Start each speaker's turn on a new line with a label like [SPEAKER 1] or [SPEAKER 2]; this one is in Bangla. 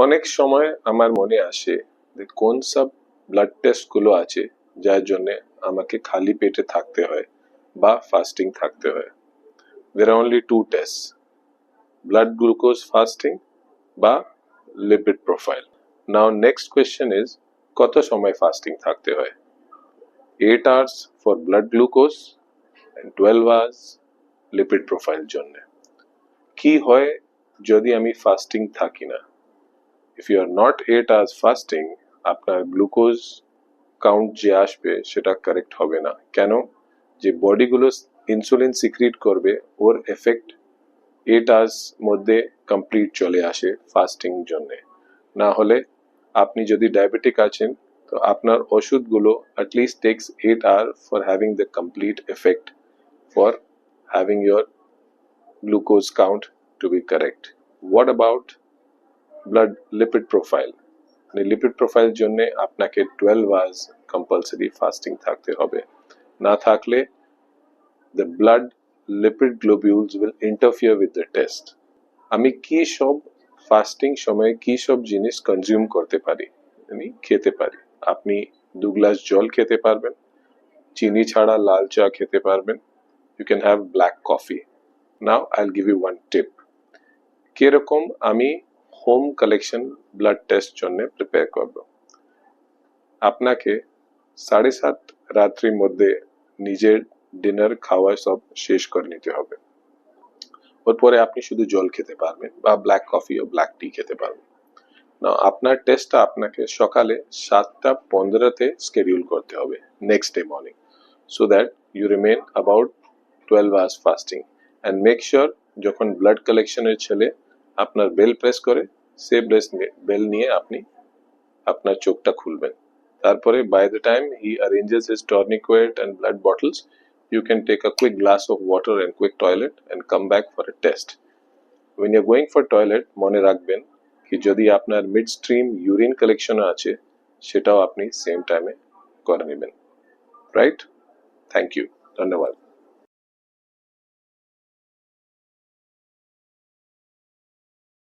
[SPEAKER 1] অনেক সময় আমার মনে আসে যে কোন সব ব্লাড টেস্ট গুলো আছে যার জন্য আমাকে খালি পেটে থাকতে হয় বা ফাস্টিং থাকতে হয়। There are only two tests: blood glucose fasting বা lipid profile. Now next question is কত সময় ফাস্টিং থাকতে হয়? 8 hours for blood glucose and 12 hours lipid profile জন্য। কি হয় যদি আমি ফাস্টিং থাকি না? If you are not 8 hours fasting, আপনার গ্লুকোজ কাউন্ট যে আসবে সেটা কারেক্ট হবে না। কেন? যে বডিগুলো ইনসুলিন সিক্রিট করবে ওর এফেক্ট 8 hours মধ্যে কমপ্লিট চলে আসে ফাস্টিং জন্য। না হলে আপনি যদি ডায়াবেটিক আছেন তো আপনার ওষুধগুলো at least takes 8 hours for having the complete effect for having your glucose count to be correct. What about blood lipid profile? মানে লিপিড প্রোফাইল জন্য আপনাকে 12 hours কম্পালসারি ফাস্টিং থাকতে হবে। না থাকলে the blood lipid globules will interfere with the test. আমি কি সব ফাস্টিং সময়ে কি সব জিনিস কনজিউম করতে পারি, আমি খেতে পারি? আপনি 2 গ্লাস জল খেতে পারবেন, চিনি ছাড়া লাল চা খেতে পারবেন, you can have black coffee. Now I'll give you one tip. কিরকম আমি হোম কালেকশন ব্লাড টেস্ট জন্য প্রিপেয়ার করব। আপনাকে 7:30 রাত্রির মধ্যে নিজের ডিনার খাওয়া সব শেষ করে নিতে হবে। ওর পরে আপনি শুধু জল খেতে পারবেন বা ব্ল্যাক কফি ও ব্ল্যাক টি খেতে পারবেন। না, আপনার টেস্টটা আপনাকে সকালে 7:15 স্কেডিউল করতে হবে next day morning, so that you remain about 12 hours fasting. And make sure যখন ব্লাড কালেকশনের ছেলে আপনার বেল প্রেস করে, সে বেল নিয়ে আপনি আপনার চোখটা খুলবেন। তারপরে by the time he arranges his tourniquet and blood bottles, you can take a quick glass of water and quick toilet and come back for a test. When you're going for toilet, মনে রাখবেন কি যদি আপনার মিড স্ট্রিম ইউরিন কালেকশন আছে সেটাও আপনি সেম টাইমে করে নেবেন। রাইট? থ্যাংক ইউ, ধন্যবাদ।